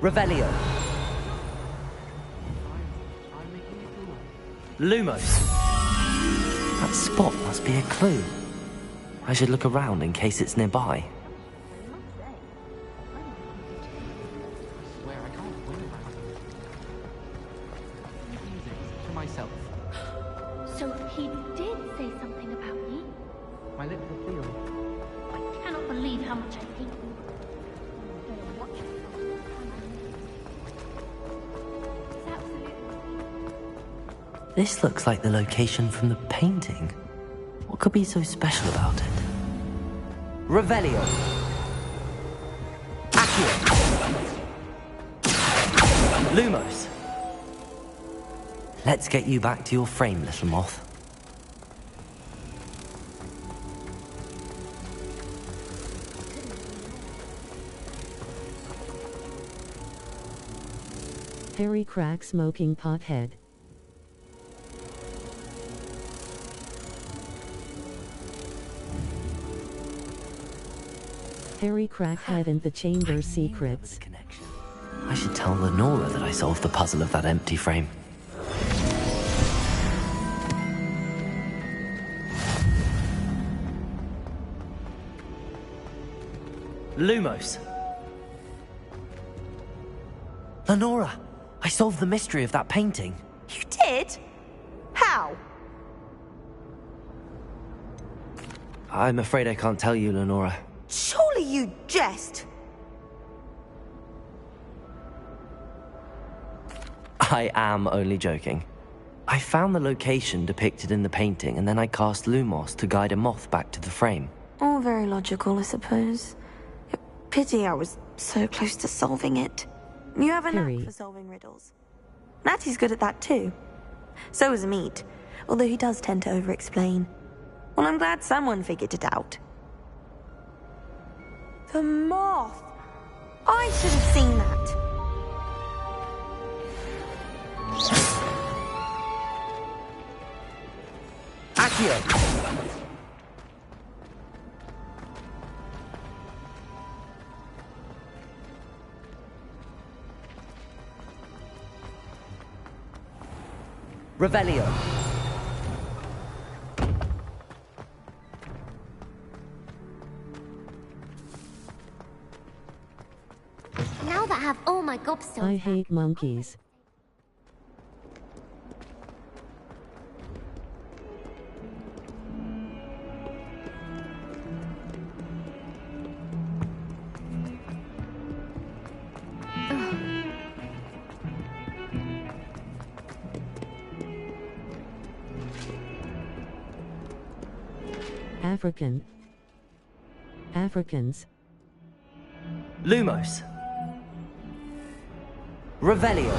Revelio. Lumos. That spot must be a clue. I should look around in case it's nearby. So he did say something about me? My lips are sealed. I cannot believe how much I hate you. It's absolutely... This looks like the location from the painting. What could be so special about it? Revelio. Accio. Lumos. Let's get you back to your frame, little moth. Harry crack smoking pothead. Harry crackhead and the chamber's secrets. I should tell Lenora that I solved the puzzle of that empty frame. Lumos. Lenora, I solved the mystery of that painting. You did? How? I'm afraid I can't tell you, Lenora. Surely you jest. I am only joking. I found the location depicted in the painting, and then I cast Lumos to guide a moth back to the frame. All very logical, I suppose. Pity I was so close to solving it. You have a knack for solving riddles. Natty's good at that too. So is Meat, although he does tend to over-explain. Well, I'm glad someone figured it out. The moth! I should have seen that. Accio! Revelio. Now that I have all my gobstones I hate monkeys. Africans. Lumos. Revelio.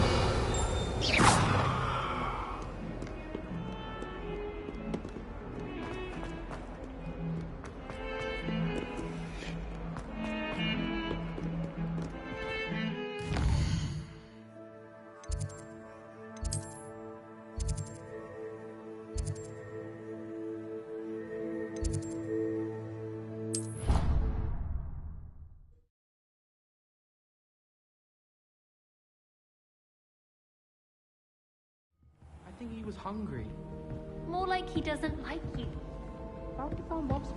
I think he was hungry. More like he doesn't like you. How did he found lobster?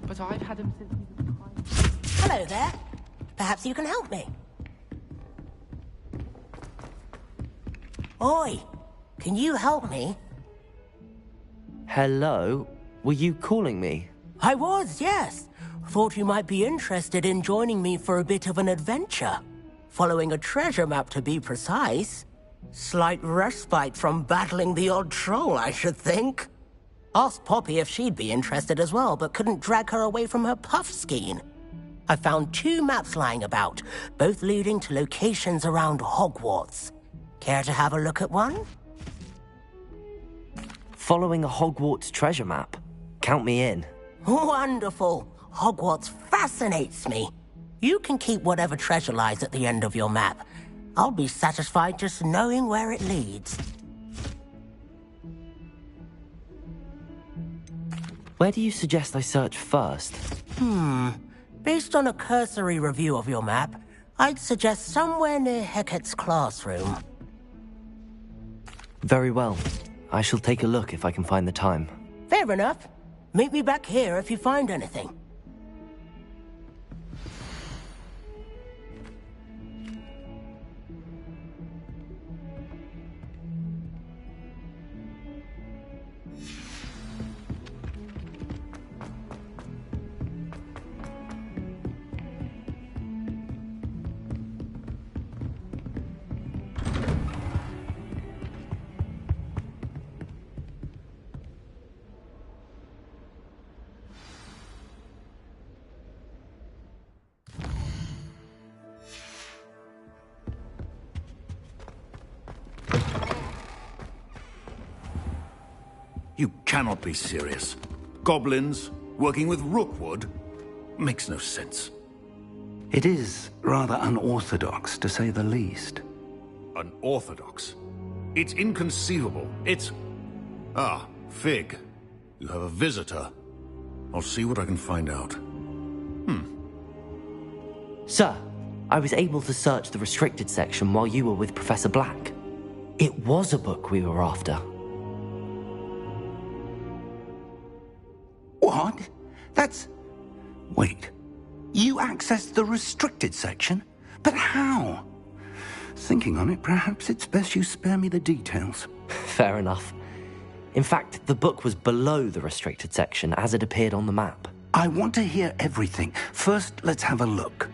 But I've had him since he was tiny. Hello there. Perhaps you can help me. Oi, can you help me? Hello? Were you calling me? I was, yes. Thought you might be interested in joining me for a bit of an adventure. Following a treasure map, to be precise. Slight respite from battling the odd troll, I should think. Asked Poppy if she'd be interested as well, but couldn't drag her away from her puff skein. I found 2 maps lying about, both leading to locations around Hogwarts. Care to have a look at one? Following a Hogwarts treasure map. Count me in. Wonderful. Hogwarts fascinates me. You can keep whatever treasure lies at the end of your map. I'll be satisfied just knowing where it leads. Where do you suggest I search first? Based on a cursory review of your map, I'd suggest somewhere near Hecat's classroom. Very well. I shall take a look if I can find the time. Fair enough. Meet me back here if you find anything. You cannot be serious. Goblins working with Rookwood? Makes no sense. It is rather unorthodox, to say the least. Unorthodox? It's inconceivable. It's... Ah, Fig. You have a visitor. I'll see what I can find out. Sir, I was able to search the restricted section while you were with Professor Black. It was a book we were after. What? That's... Wait. You accessed the restricted section? But how? Thinking on it, perhaps it's best you spare me the details. Fair enough. In fact, the book was below the restricted section as it appeared on the map. I want to hear everything. First, let's have a look.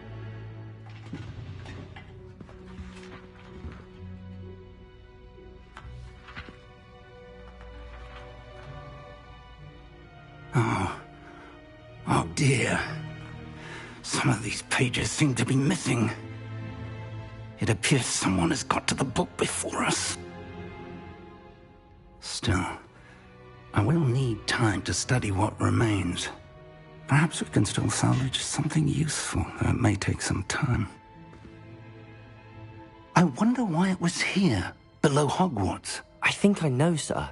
Oh dear. Some of these pages seem to be missing. It appears someone has got to the book before us. Still, I will need time to study what remains. Perhaps we can still salvage something useful, though it may take some time. I wonder why it was here, below Hogwarts. I think I know, sir.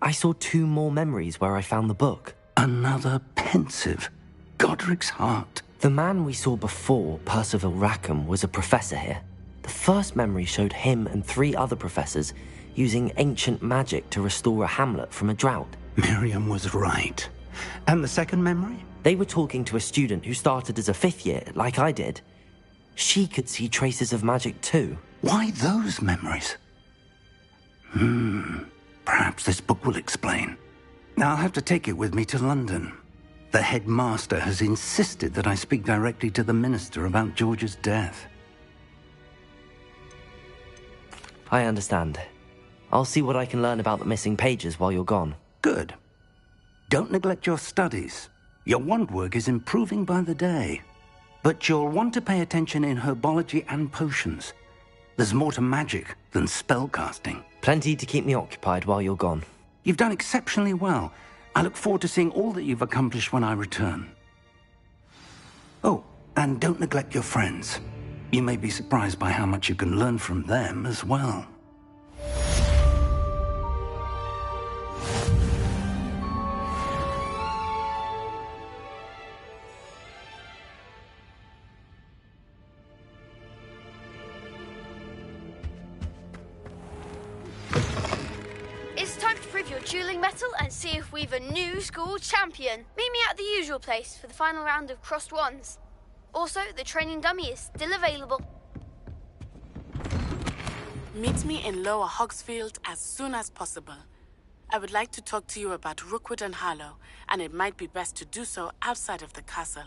I saw 2 more memories where I found the book. Another pensive. Godric's heart. The man we saw before, Percival Rackham, was a professor here. The first memory showed him and 3 other professors using ancient magic to restore a hamlet from a drought. Miriam was right. And the second memory? They were talking to a student who started as a 5th year, like I did. She could see traces of magic too. Why those memories? Perhaps this book will explain. Now I'll have to take it with me to London. The headmaster has insisted that I speak directly to the minister about George's death. I understand. I'll see what I can learn about the missing pages while you're gone. Good. Don't neglect your studies. Your wand work is improving by the day. But you'll want to pay attention in herbology and potions. There's more to magic than spellcasting. Plenty to keep me occupied while you're gone. You've done exceptionally well. I look forward to seeing all that you've accomplished when I return. Oh, and don't neglect your friends. You may be surprised by how much you can learn from them as well. It's time to prove your dueling mettle and see if we've a new school champion. Meet me at the usual place for the final round of crossed wands. Also, the training dummy is still available. Meet me in Lower Hogsfield as soon as possible. I would like to talk to you about Rookwood and Harlow, and it might be best to do so outside of the castle.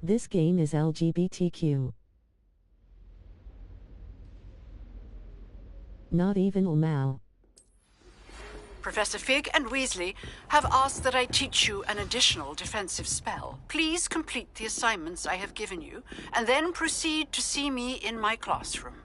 This game is LGBTQ. Not even Mao. Professor Fig and Weasley have asked that I teach you an additional defensive spell. Please complete the assignments I have given you, and then proceed to see me in my classroom.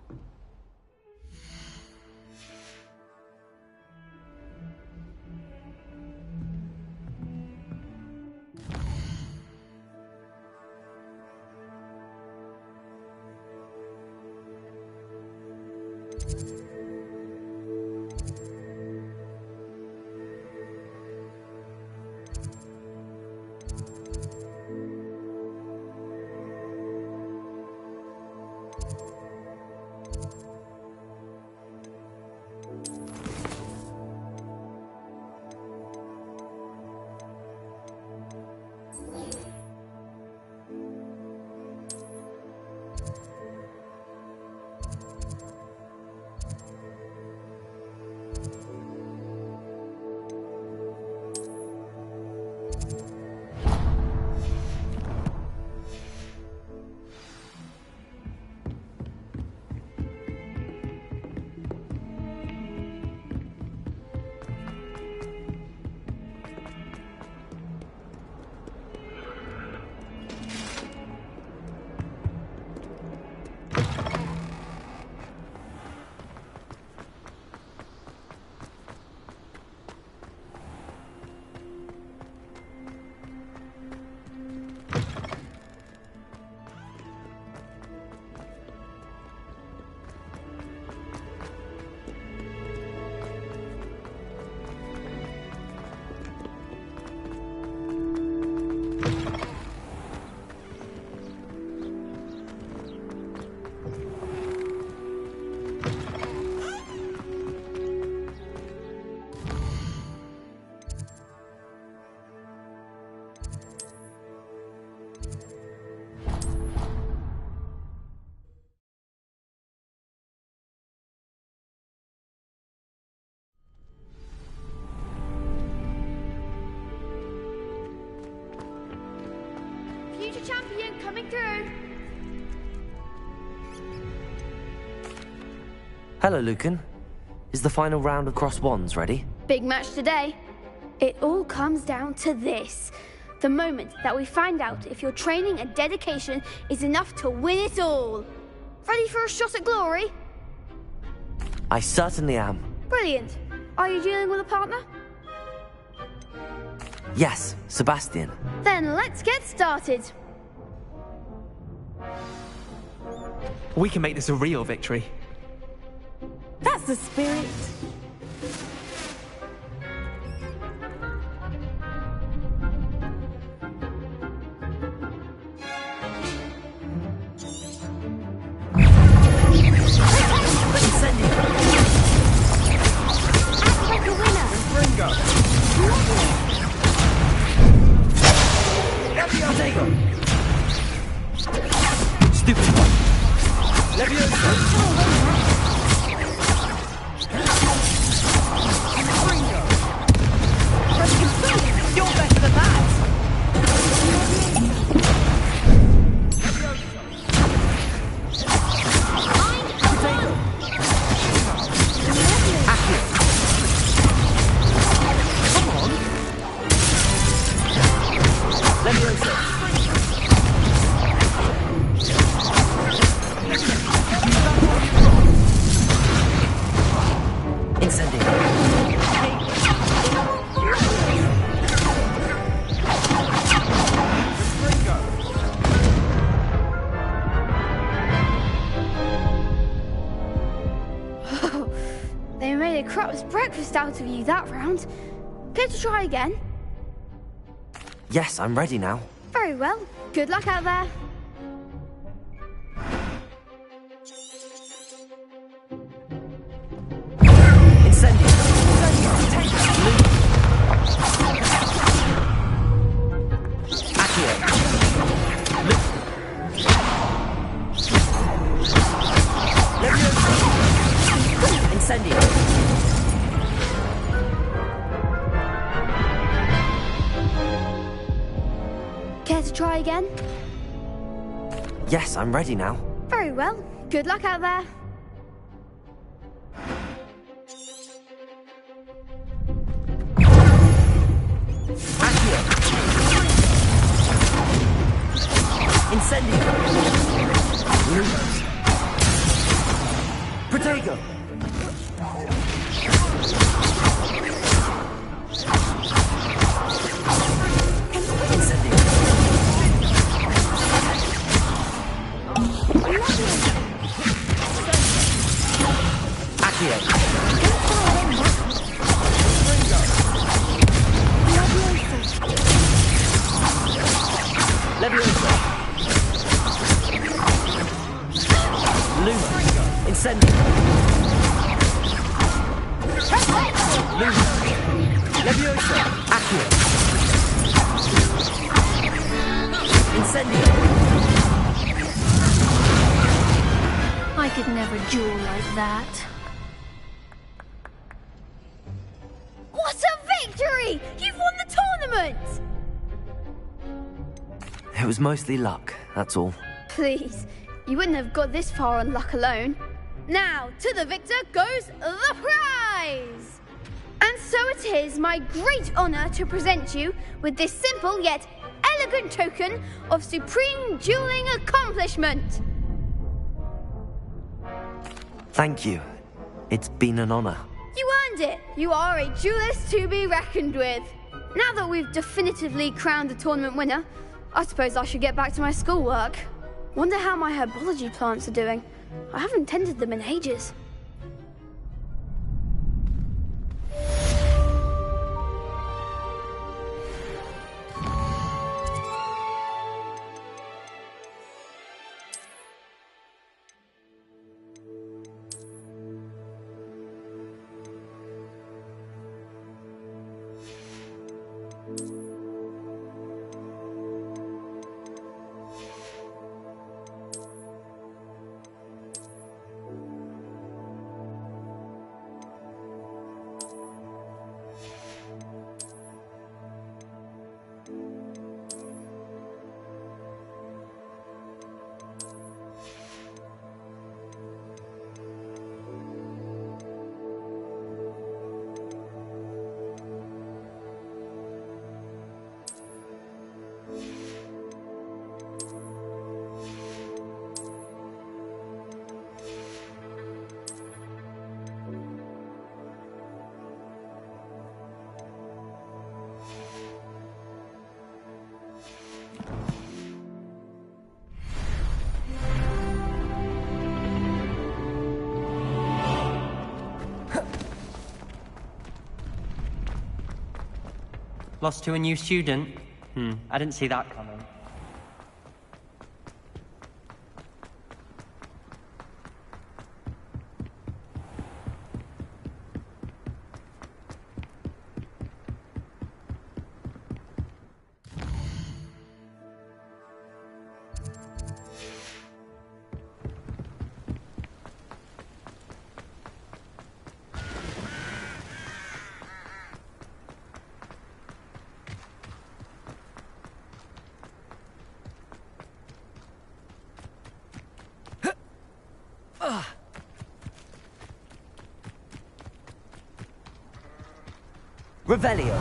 Future champion coming through. Hello, Lucan. Is the final round of Cross Wands ready? Big match today. It all comes down to this. The moment that we find out if your training and dedication is enough to win it all. Ready for a shot at glory? I certainly am. Brilliant. Are you dealing with a partner? Yes, Sebastian. Then let's get started. We can make this a real victory. That's the spirit. They made a crap's breakfast out of you that round. Care to try again? Yes, I'm ready now. Very well. Good luck out there. Care to try again? Yes, I'm ready now. Very well. Good luck out there. Incendio! Lumos! Protego! Incendio! Accio! Leviosa! Luma! Incendio! Luma! Leviosa! Accio! Incendio! I could never duel like that. What a victory! You've won the tournament! It was mostly luck, that's all. Please, you wouldn't have got this far on luck alone. Now, to the victor goes the prize! And so it is my great honor to present you with this simple yet elegant token of supreme dueling accomplishment. Thank you. It's been an honor. You earned it. You are a duelist to be reckoned with. Now that we've definitively crowned the tournament winner, I suppose I should get back to my schoolwork. Wonder how my herbology plants are doing. I haven't tended them in ages. Lost to a new student? I didn't see that coming. Revelio.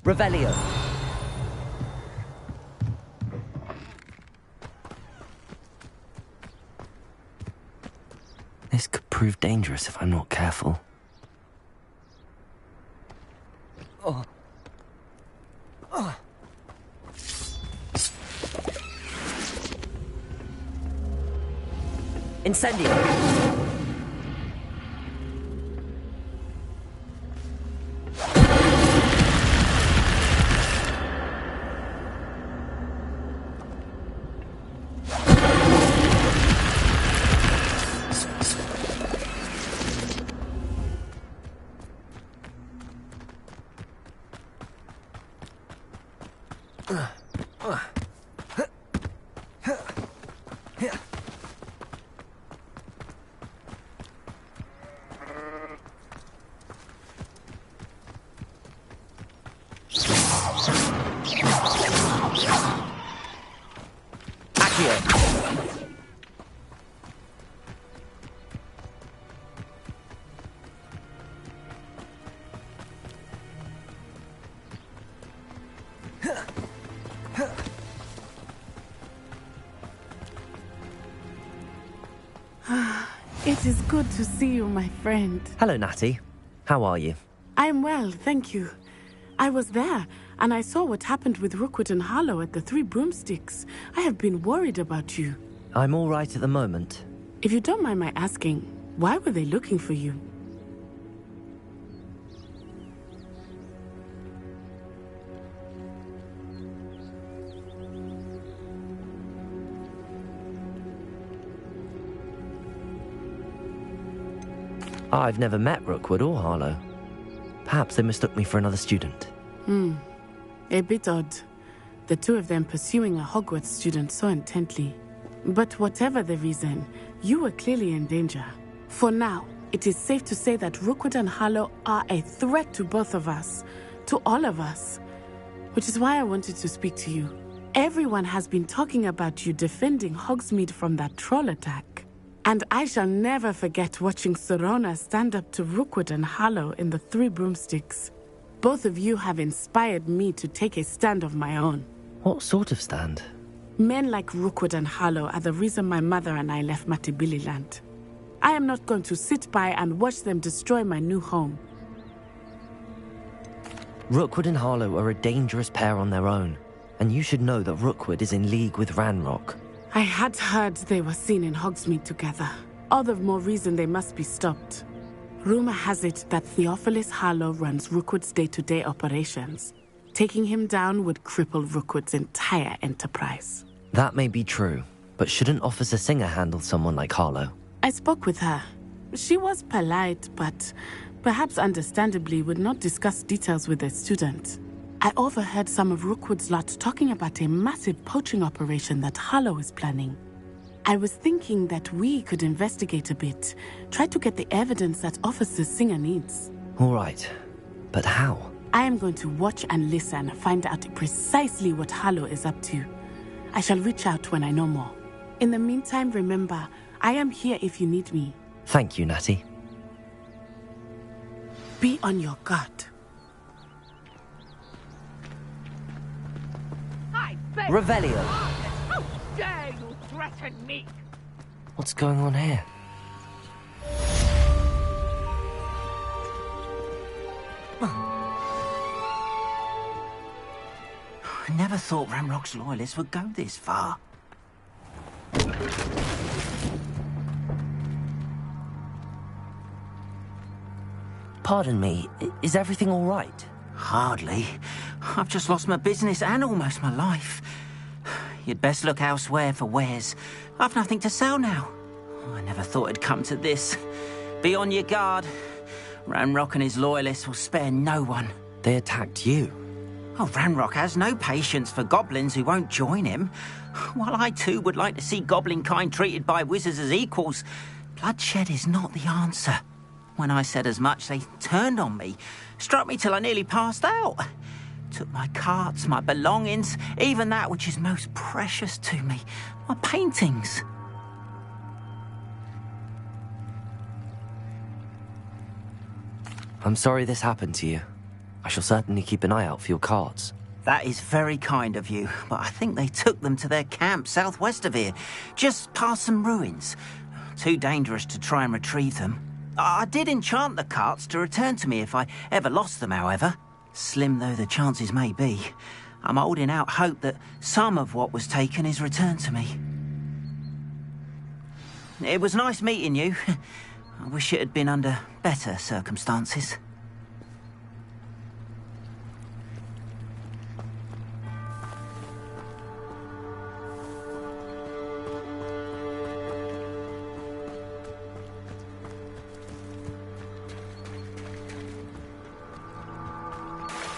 Revelio. This could prove dangerous if I'm not careful. Oh. Oh. Incendio. It is good to see you, my friend. Hello, Natty. How are you? I am well, thank you. I was there, and I saw what happened with Rookwood and Harlow at the Three Broomsticks. I have been worried about you. I'm all right at the moment. If you don't mind my asking, why were they looking for you? I've never met Rookwood or Harlow. Perhaps they mistook me for another student. A bit odd. The two of them pursuing a Hogwarts student so intently. But whatever the reason, you were clearly in danger. For now, it is safe to say that Rookwood and Harlow are a threat to both of us. To all of us. Which is why I wanted to speak to you. Everyone has been talking about you defending Hogsmeade from that troll attack. And I shall never forget watching Serona stand up to Rookwood and Harlow in the Three Broomsticks. Both of you have inspired me to take a stand of my own. What sort of stand? Men like Rookwood and Harlow are the reason my mother and I left Matabeleland. I am not going to sit by and watch them destroy my new home. Rookwood and Harlow are a dangerous pair on their own, and you should know that Rookwood is in league with Ranrock. I had heard they were seen in Hogsmeade together. All the more reason they must be stopped. Rumor has it that Theophilus Harlow runs Rookwood's day-to-day operations. Taking him down would cripple Rookwood's entire enterprise. That may be true, but shouldn't Officer Singer handle someone like Harlow? I spoke with her. She was polite, but perhaps understandably would not discuss details with a student. I overheard some of Rookwood's lot talking about a massive poaching operation that Harlow is planning. I was thinking that we could investigate a bit, try to get the evidence that Officer Singer needs. All right, but how? I am going to watch and listen, find out precisely what Harlow is up to. I shall reach out when I know more. In the meantime, remember, I am here if you need me. Thank you, Natty. Be on your guard. Revelio! How dare you threaten me? What's going on here? I never thought Ranrock's loyalists would go this far. Pardon me, is everything all right? Hardly. I've just lost my business and almost my life. You'd best look elsewhere for wares. I've nothing to sell now. I never thought it'd come to this. Be on your guard. Ranrock and his loyalists will spare no one. They attacked you? Oh, Ranrock has no patience for goblins who won't join him. While I too would like to see goblin kind treated by wizards as equals, bloodshed is not the answer. When I said as much, they turned on me, struck me till I nearly passed out. Took my carts, my belongings, even that which is most precious to me, my paintings. I'm sorry this happened to you. I shall certainly keep an eye out for your carts. That is very kind of you, but I think they took them to their camp southwest of here, just past some ruins. Too dangerous to try and retrieve them. I did enchant the carts to return to me if I ever lost them, however. Slim though the chances may be, I'm holding out hope that some of what was taken is returned to me. It was nice meeting you. I wish it had been under better circumstances.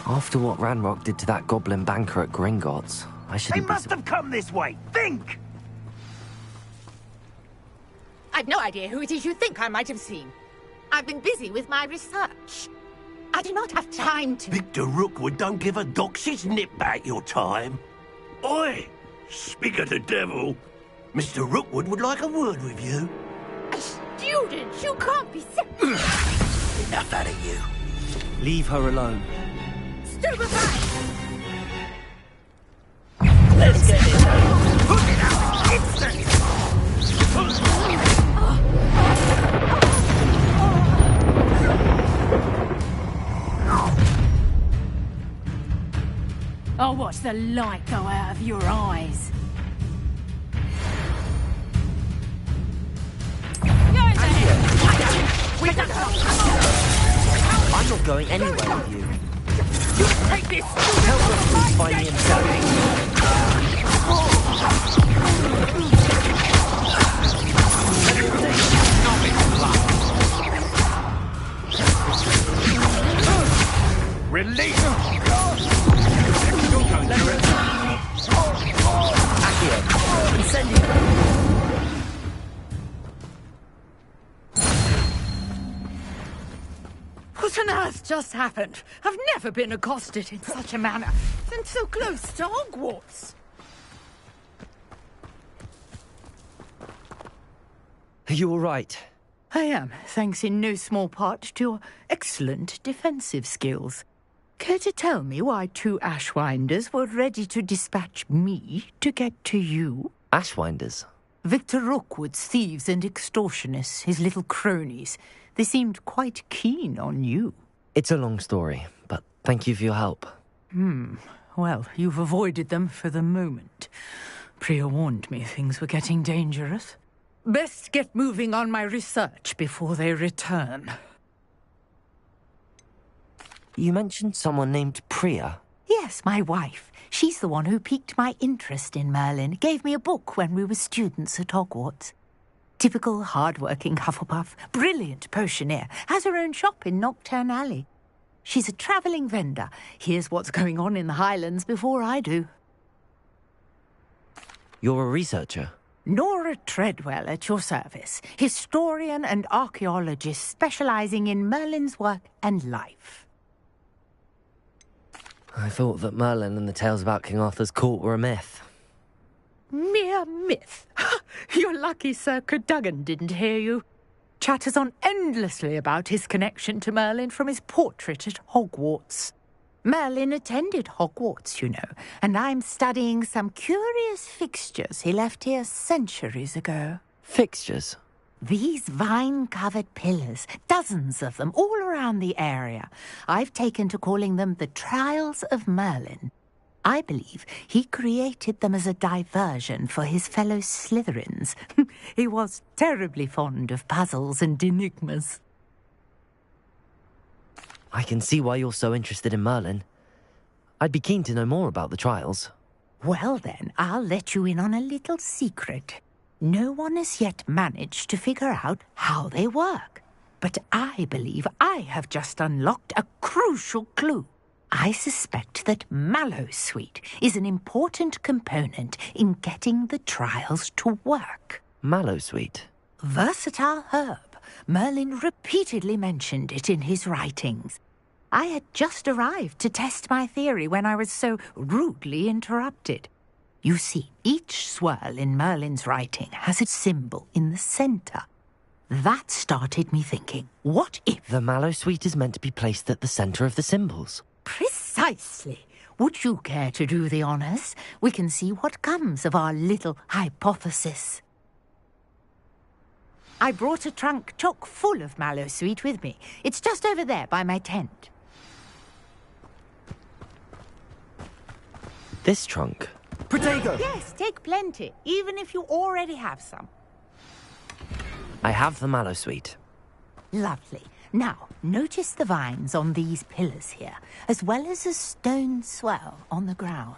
After what Ranrock did to that goblin banker at Gringotts, I They shouldn't must have come this way. Think! I've no idea who it is you think I might have seen. I've been busy with my research. I do not have time to... Victor Rookwood don't give a dox's nip back your time. Oi! Speak of the devil. Mr. Rookwood would like a word with you. A student? You can't be serious. Enough out of you. Leave her alone. Stupefied! Let's get it done. Put it out! Instantly! I'll watch the light go out of your eyes. I'm not going anywhere with you. You take this! Tell Rookwood to find me himself. Release him! Don't go there. Accio, incendio. What on earth just happened? I've never been accosted in such a manner, and so close to Hogwarts. Are you all right? I am, thanks in no small part to your excellent defensive skills. Care to tell me why 2 Ashwinders were ready to dispatch me to get to you? Ashwinders? Victor Rookwood's thieves and extortionists, his little cronies. They seemed quite keen on you. It's a long story, but thank you for your help. Well, you've avoided them for the moment. Priya warned me things were getting dangerous. Best get moving on my research before they return. You mentioned someone named Priya. Yes, my wife. She's the one who piqued my interest in Merlin. Gave me a book when we were students at Hogwarts. Typical hard-working Hufflepuff, brilliant potioneer, has her own shop in Knockturn Alley. She's a travelling vendor. Hears what's going on in the Highlands before I do. You're a researcher? Nora Treadwell at your service, historian and archaeologist specialising in Merlin's work and life. I thought that Merlin and the tales about King Arthur's court were a myth. Mere myth. You're lucky Sir Cadogan didn't hear you. Chatters on endlessly about his connection to Merlin from his portrait at Hogwarts. Merlin attended Hogwarts, you know, and I'm studying some curious fixtures he left here centuries ago. Fixtures? These vine-covered pillars, dozens of them, all around the area. I've taken to calling them the Trials of Merlin. I believe he created them as a diversion for his fellow Slytherins. He was terribly fond of puzzles and enigmas. I can see why you're so interested in Merlin. I'd be keen to know more about the trials. Well then, I'll let you in on a little secret. No one has yet managed to figure out how they work. But I believe I have just unlocked a crucial clue. I suspect that Mallowsweet is an important component in getting the trials to work. Mallowsweet? Versatile herb. Merlin repeatedly mentioned it in his writings. I had just arrived to test my theory when I was so rudely interrupted. You see, each swirl in Merlin's writing has a symbol in the centre. That started me thinking, what if... The Mallowsweet is meant to be placed at the centre of the symbols. Precisely. Would you care to do the honours? We can see what comes of our little hypothesis. I brought a trunk chock full of Mallowsweet with me. It's just over there by my tent. This trunk? Protego! Yes, take plenty, even if you already have some. I have the Mallowsweet. Lovely. Now, notice the vines on these pillars here, as well as a stone swell on the ground.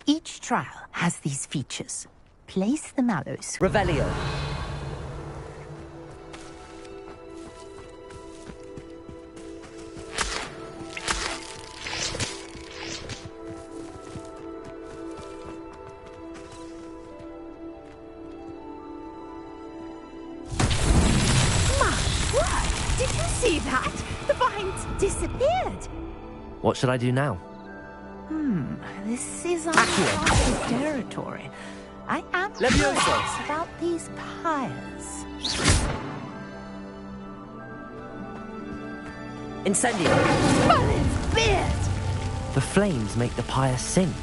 Each trial has these features. Place the Mallowsweet... Revelio. disappeared. What should I do now? This is uncharted territory. I am curious about these pyres. Incendio! But it's beard! The flames make the pyre sink.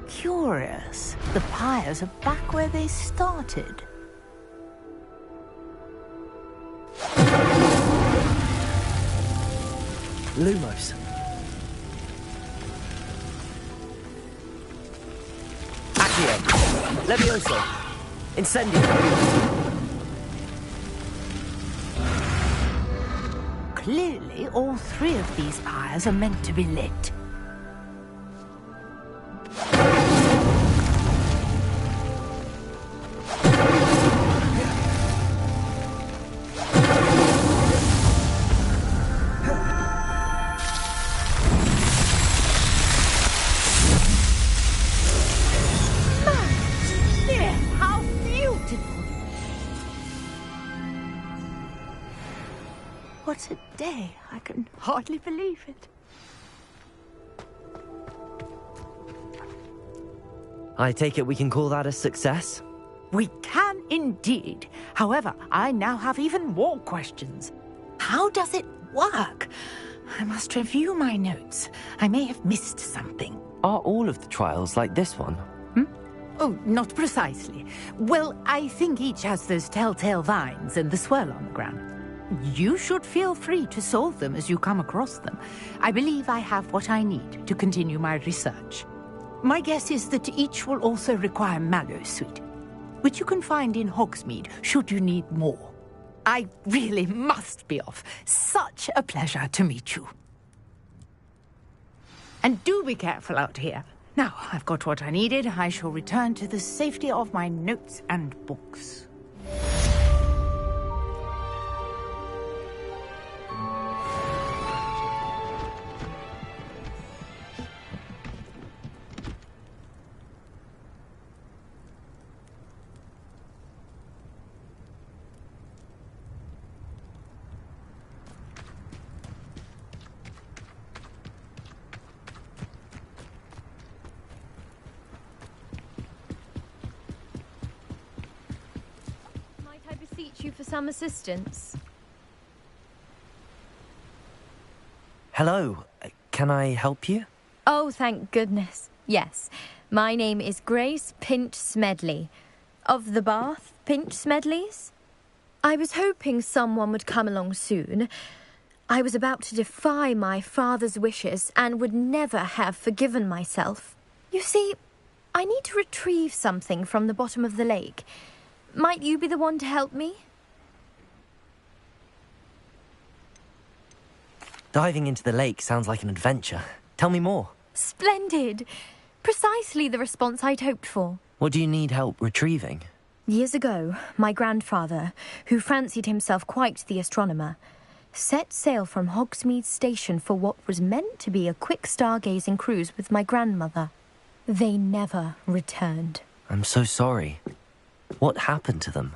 Curious. The pyres are back where they started. Lumos. Accio. Levioso. Incendio. Clearly, all three of these pyres are meant to be lit. What a day. I can hardly believe it. I take it we can call that a success? We can indeed. However, I now have even more questions. How does it work? I must review my notes. I may have missed something. Are all of the trials like this one? Oh, not precisely. Well, I think each has those telltale vines and the swirl on the ground. You should feel free to solve them as you come across them. I believe I have what I need to continue my research. My guess is that each will also require mallow sweet, which you can find in Hogsmeade should you need more. I really must be off. Such a pleasure to meet you. And do be careful out here. Now, I've got what I needed. I shall return to the safety of my notes and books. You for some assistance? Hello. Can I help you? Oh, thank goodness. Yes. My name is Grace Pinch Smedley. Of the Bath Pinch Smedleys. I was hoping someone would come along soon. I was about to defy my father's wishes and would never have forgiven myself. You see, I need to retrieve something from the bottom of the lake. Might you be the one to help me? Diving into the lake sounds like an adventure. Tell me more. Splendid. Precisely the response I'd hoped for. What do you need help retrieving? Years ago, my grandfather, who fancied himself quite the astronomer, set sail from Hogsmeade Station for what was meant to be a quick stargazing cruise with my grandmother. They never returned. I'm so sorry. What happened to them?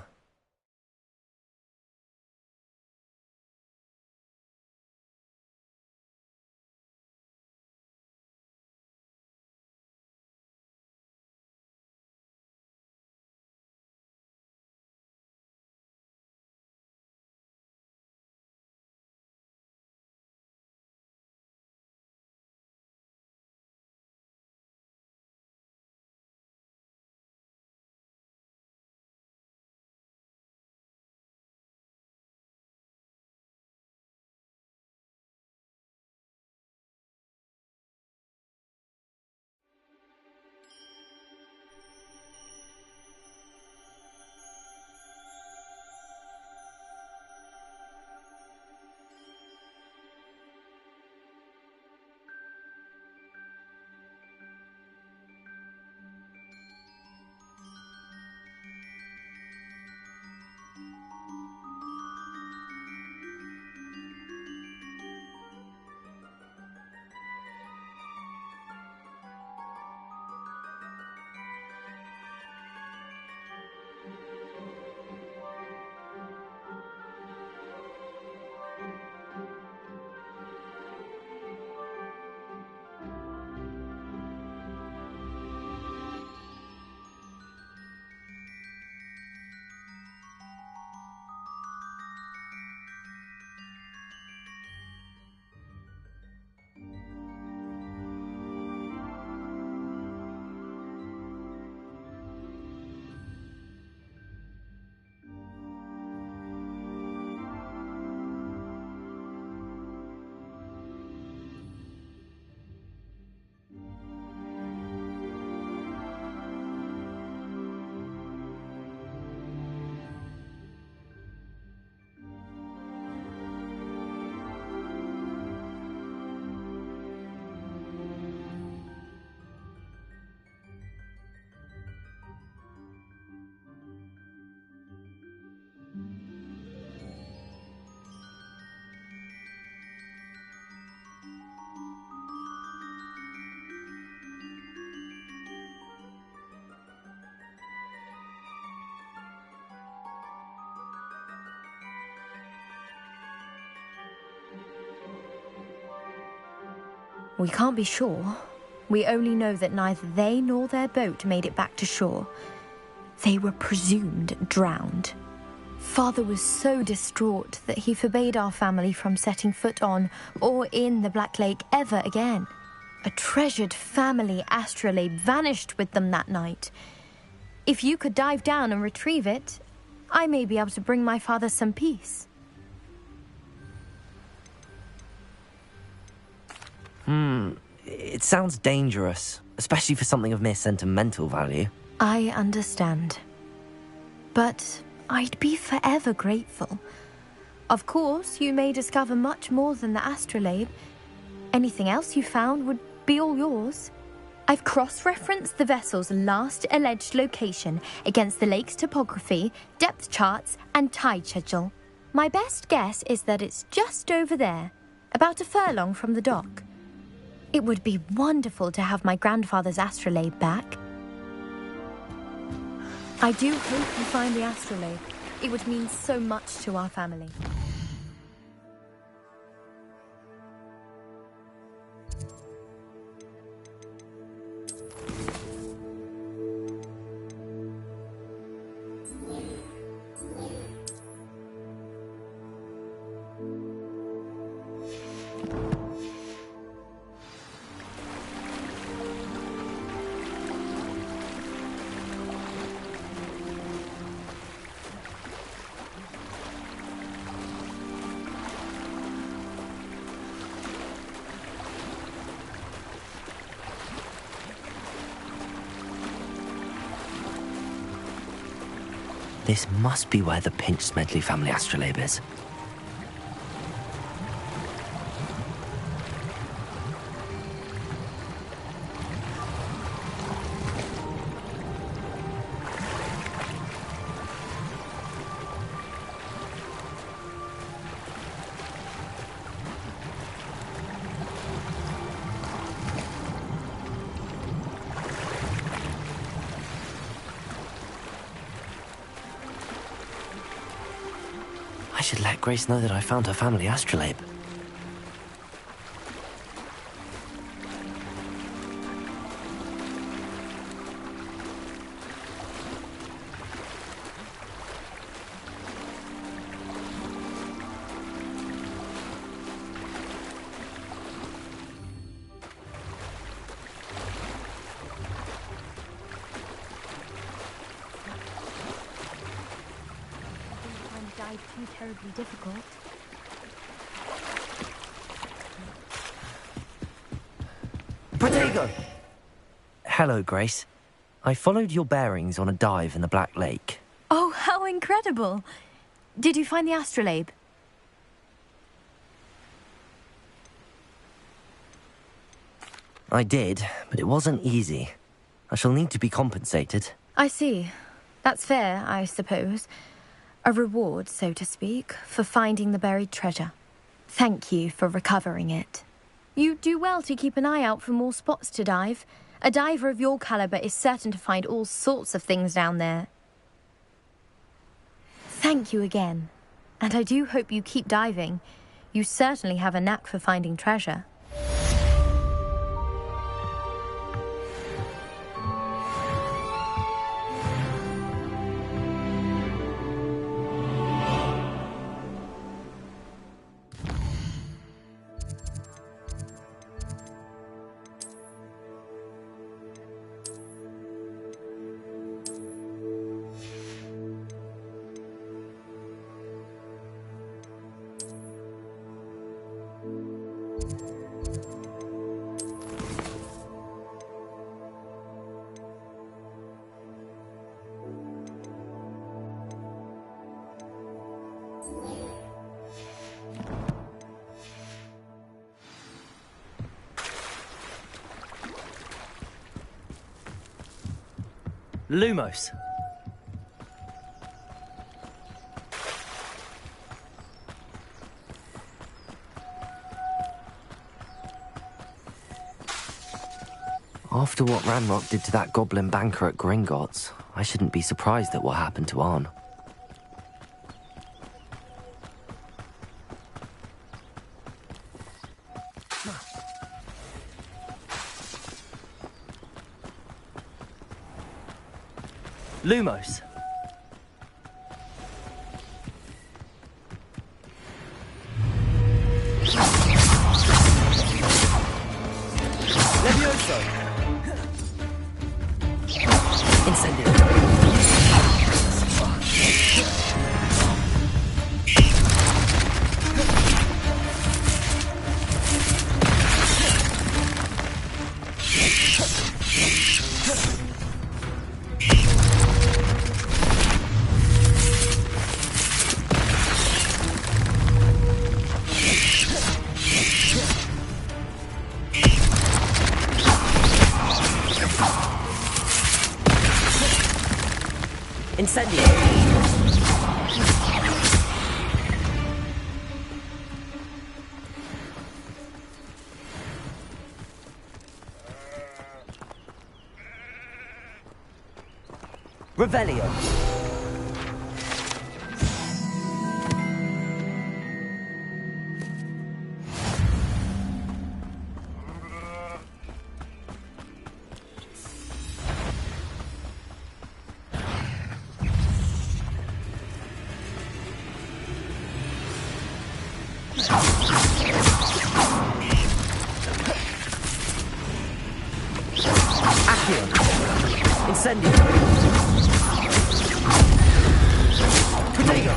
We can't be sure. We only know that neither they nor their boat made it back to shore. They were presumed drowned. Father was so distraught that he forbade our family from setting foot on or in the Black Lake ever again. A treasured family astrolabe vanished with them that night. If you could dive down and retrieve it, I may be able to bring my father some peace. It sounds dangerous, especially for something of mere sentimental value. I understand. But I'd be forever grateful. Of course, you may discover much more than the astrolabe. Anything else you found would be all yours. I've cross-referenced the vessel's last alleged location against the lake's topography, depth charts, and tide schedule. My best guess is that it's just over there, about a furlong from the dock. It would be wonderful to have my grandfather's astrolabe back. I do hope you find the astrolabe. It would mean so much to our family. This must be where the Pinch Smedley family astrolabe is. I should let Grace know that I found her family astrolabe. Too terribly difficult. Protego! Hello, Grace. I followed your bearings on a dive in the Black Lake. Oh, how incredible! Did you find the astrolabe? I did, but it wasn't easy. I shall need to be compensated. I see. That's fair, I suppose. A reward, so to speak, for finding the buried treasure. Thank you for recovering it. You do well to keep an eye out for more spots to dive. A diver of your caliber is certain to find all sorts of things down there. Thank you again. And I do hope you keep diving. You certainly have a knack for finding treasure. Lumos. After what Ranrock did to that goblin banker at Gringotts, I shouldn't be surprised at what happened to Arn. Lumos. Levioso. Incendio. Incendio. Revelio. Incendio. Protego.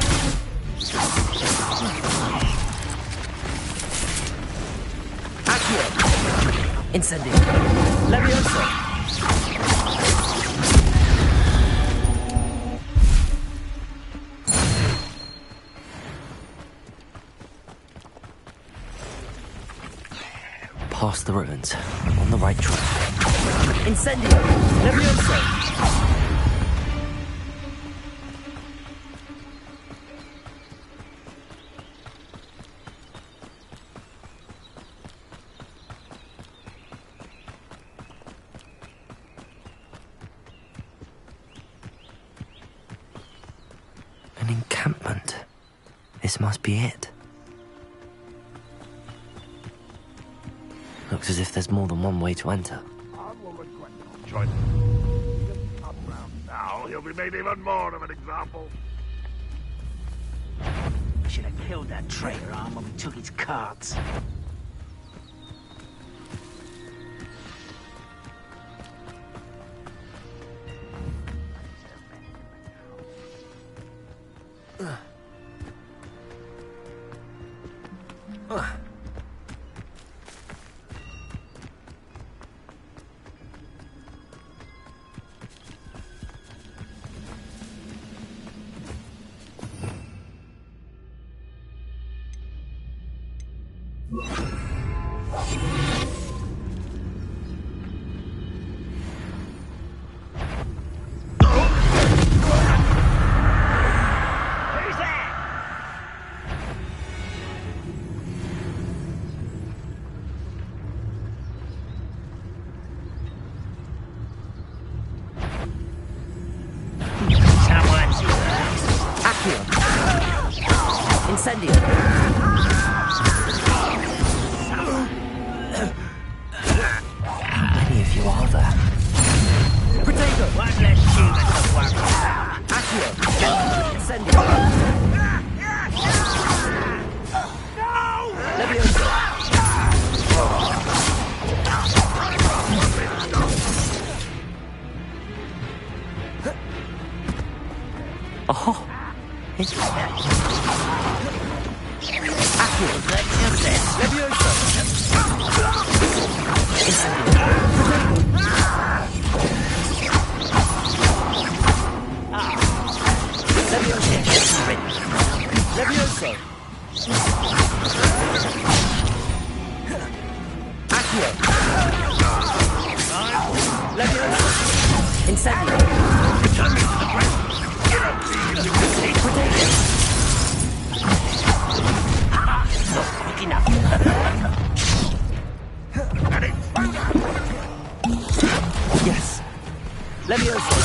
Accio. Incendio. Levioso. Past the ruins. I'm on the right track. Incendio. Levioso. An encampment. This must be it. Looks as if there's more than one way to enter. Now he'll be made even more of an example. We should have killed that traitor arm when we took his cards. Incendio. How many of you are there? Protego. One less human to worry about. Accio. Incendio. Levioso. Oh, it's Levioso. Levioso. Accio. Levioso. Incendio. Not quick enough. Yes. Levioso.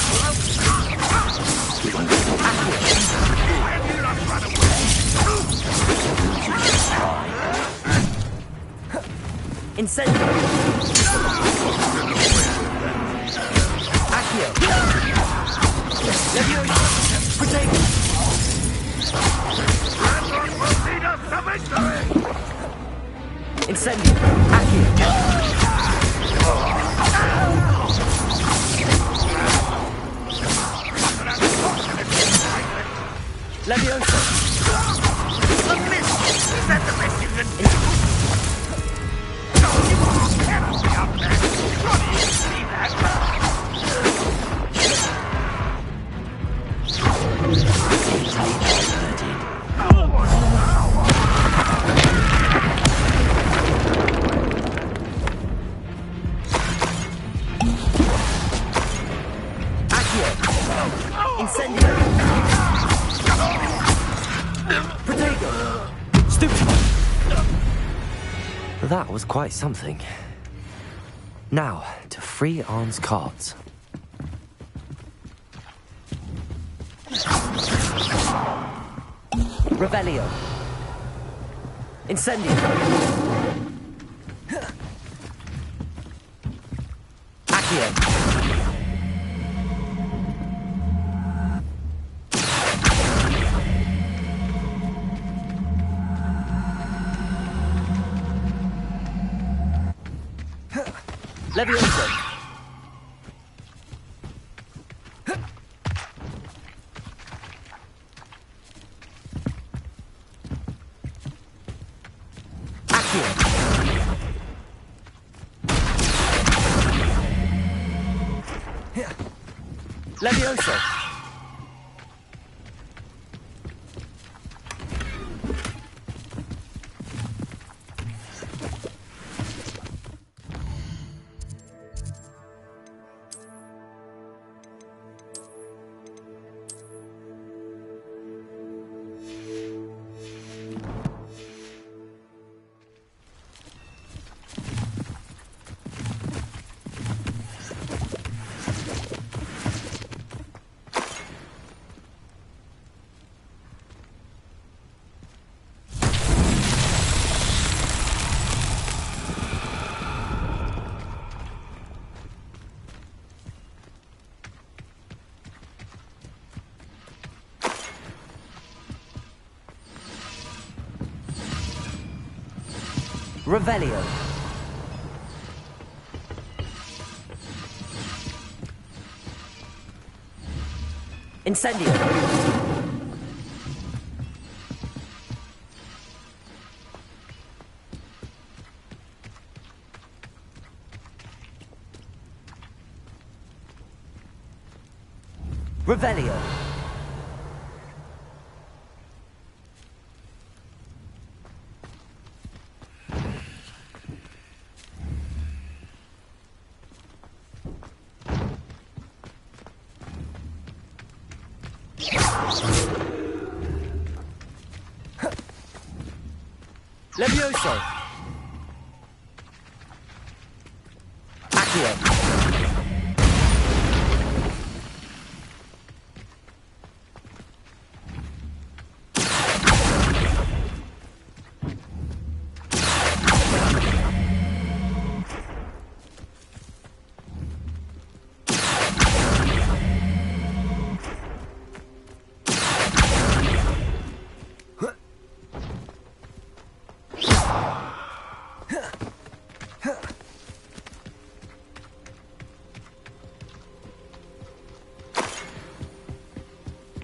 Incendio. Accio. Incendio! Protego! Stupid! That was quite something. Now, to free Arn's cards. Revelio. Incendio. Accio. Levioso. Accio. Levioso. Revelio. Incendio. Revelio. Levioso. Accio.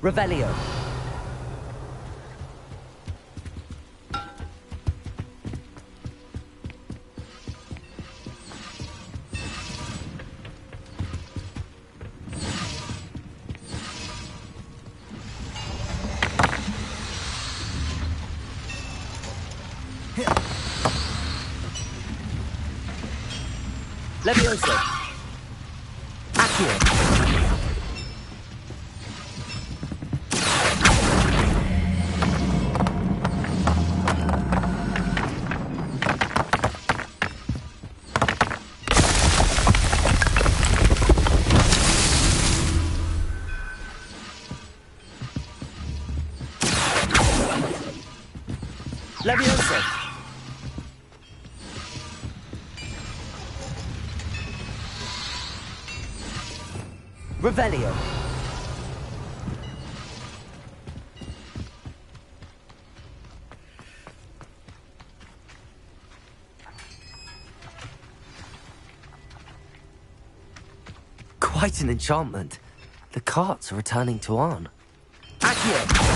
Revelio. Levioso. Accio. Levioso. Revelio. Quite an enchantment. The carts are returning to Arn. Accio.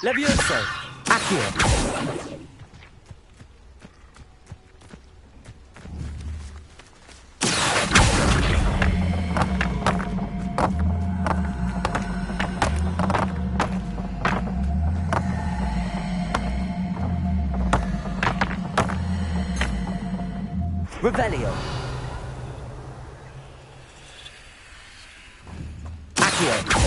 Levioso! Accio! Revelio! Accio!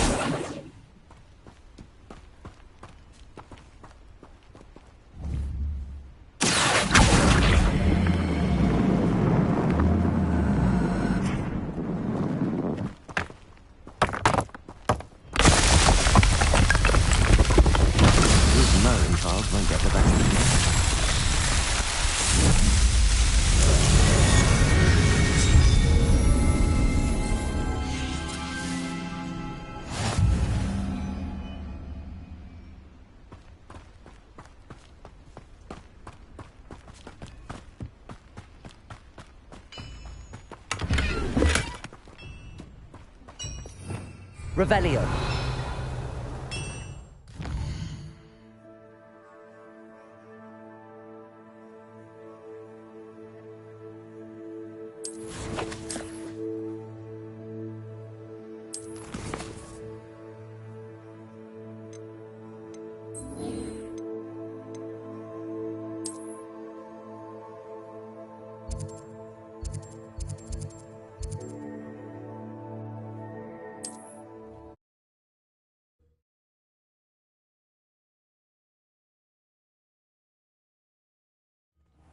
These mowing trials won't get the best of me. Revelio.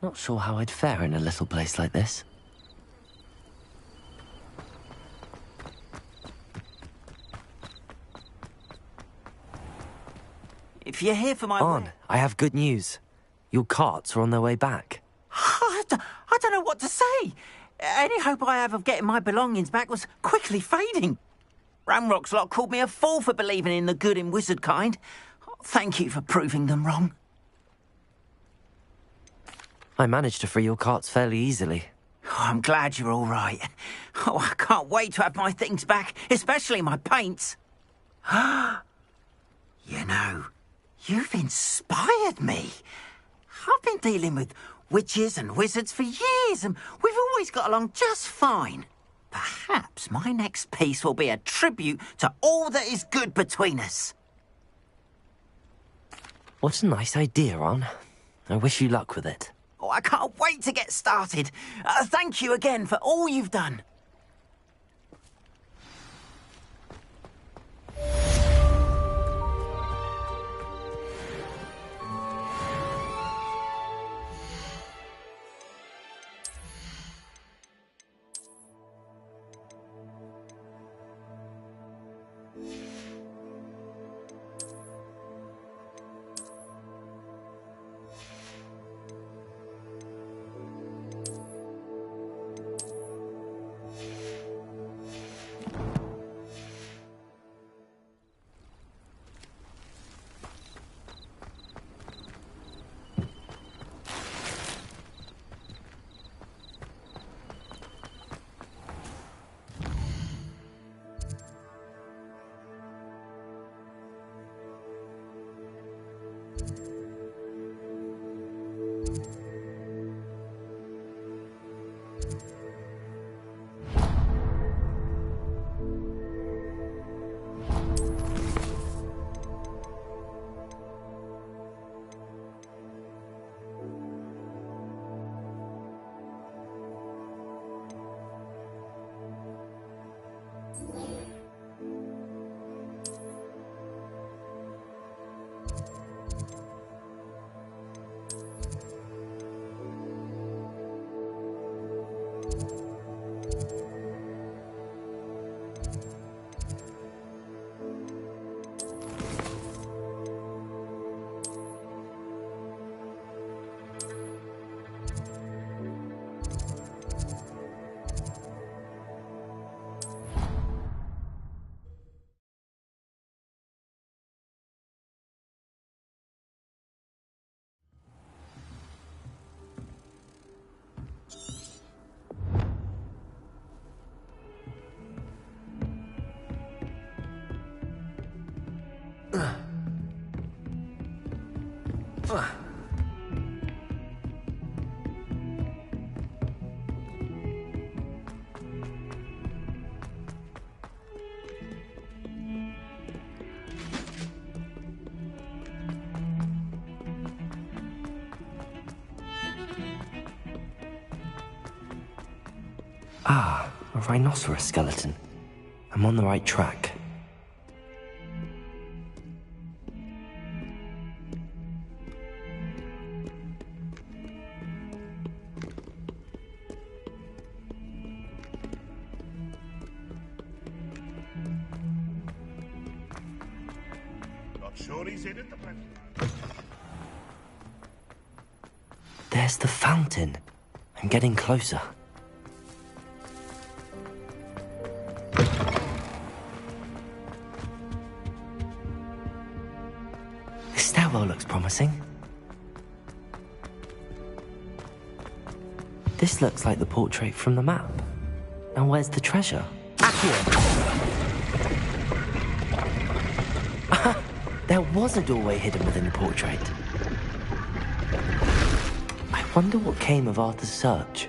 Not sure how I'd fare in a little place like this. If you're here for my... On, I have good news. Your carts are on their way back. I don't know what to say. Any hope I have of getting my belongings back was quickly fading. Ramrock's lot called me a fool for believing in the good in wizard kind. Thank you for proving them wrong. I managed to free your carts fairly easily. Oh, I'm glad you're all right. Oh, I can't wait to have my things back, especially my paints. You know, you've inspired me. I've been dealing with witches and wizards for years, and we've always got along just fine. Perhaps my next piece will be a tribute to all that is good between us. What a nice idea, Ron. I wish you luck with it. Oh, I can't wait to get started. Thank you again for all you've done. Ah, a rhinoceros skeleton. I'm on the right track. Not sure he's in at the present. There's the fountain. I'm getting closer. The stairwell looks promising. This looks like the portrait from the map. Now where's the treasure? There was a doorway hidden within the portrait. I wonder what came of Arthur's search.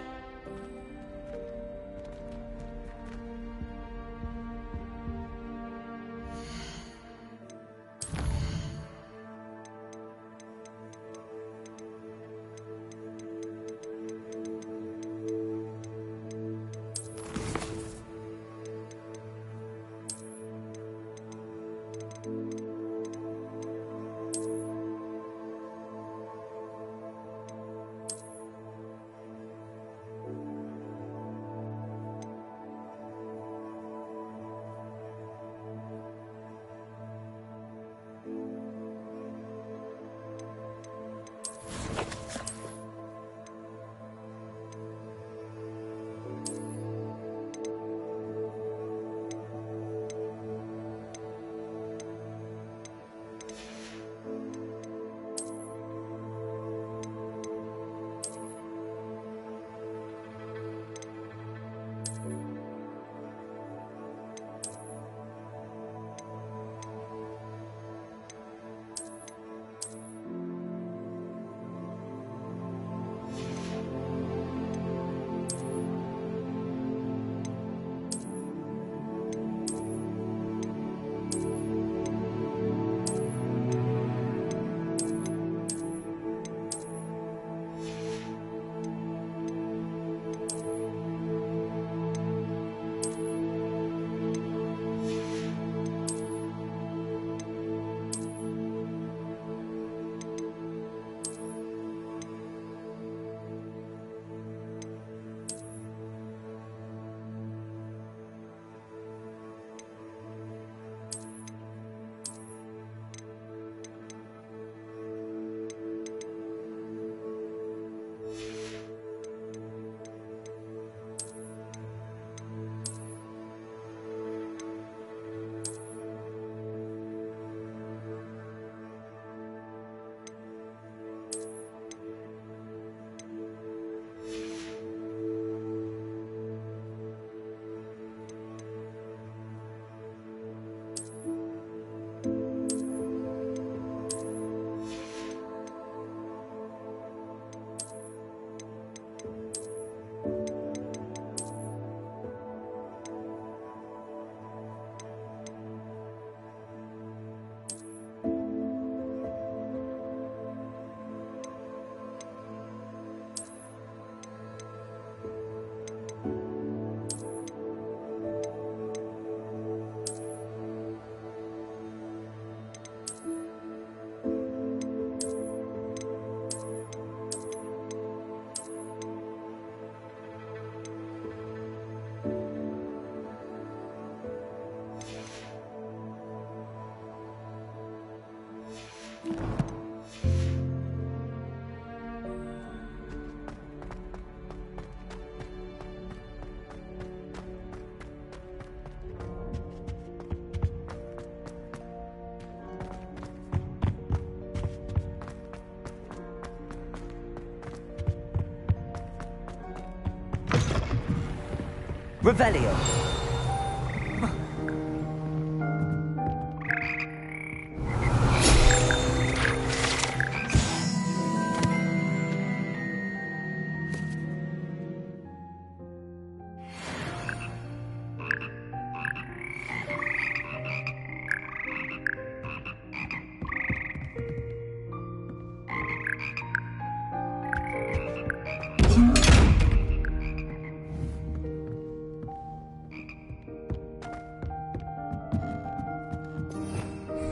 Revelio.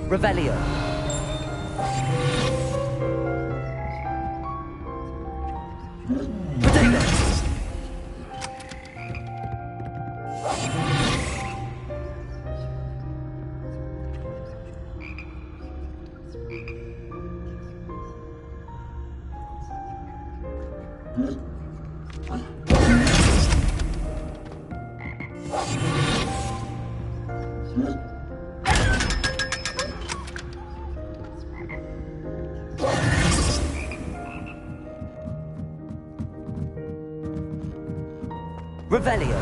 Revelio. Revelio.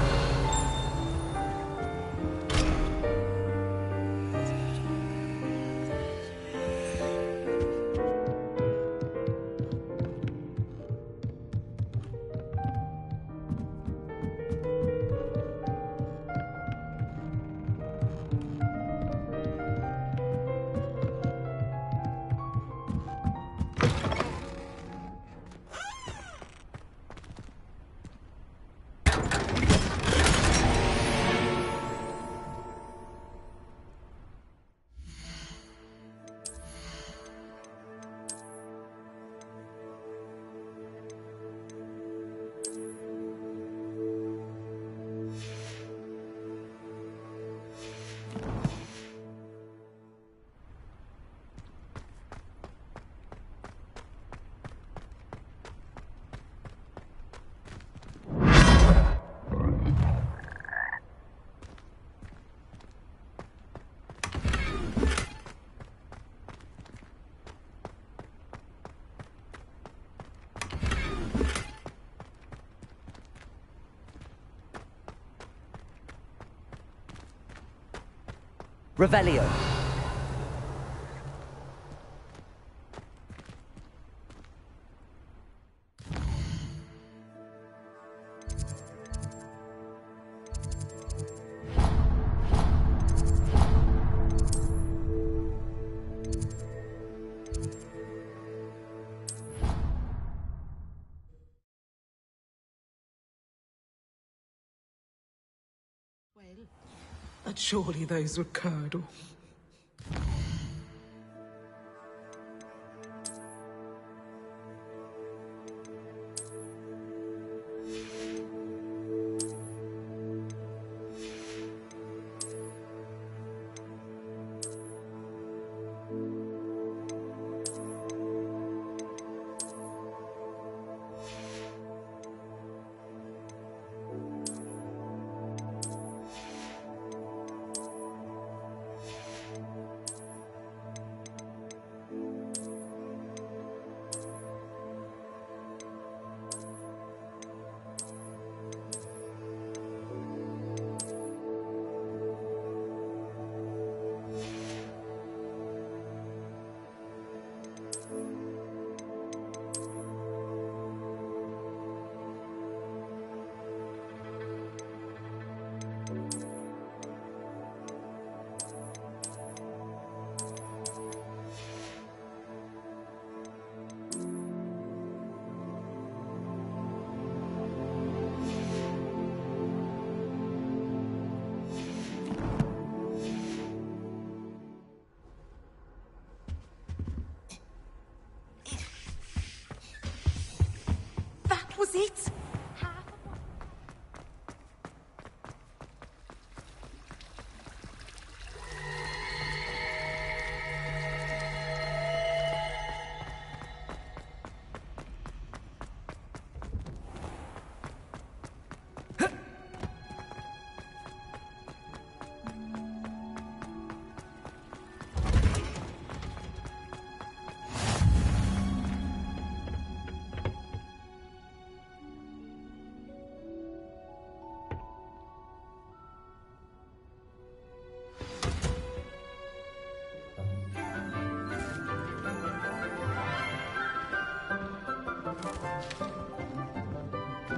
Revelio. But surely those would curdle. Was it?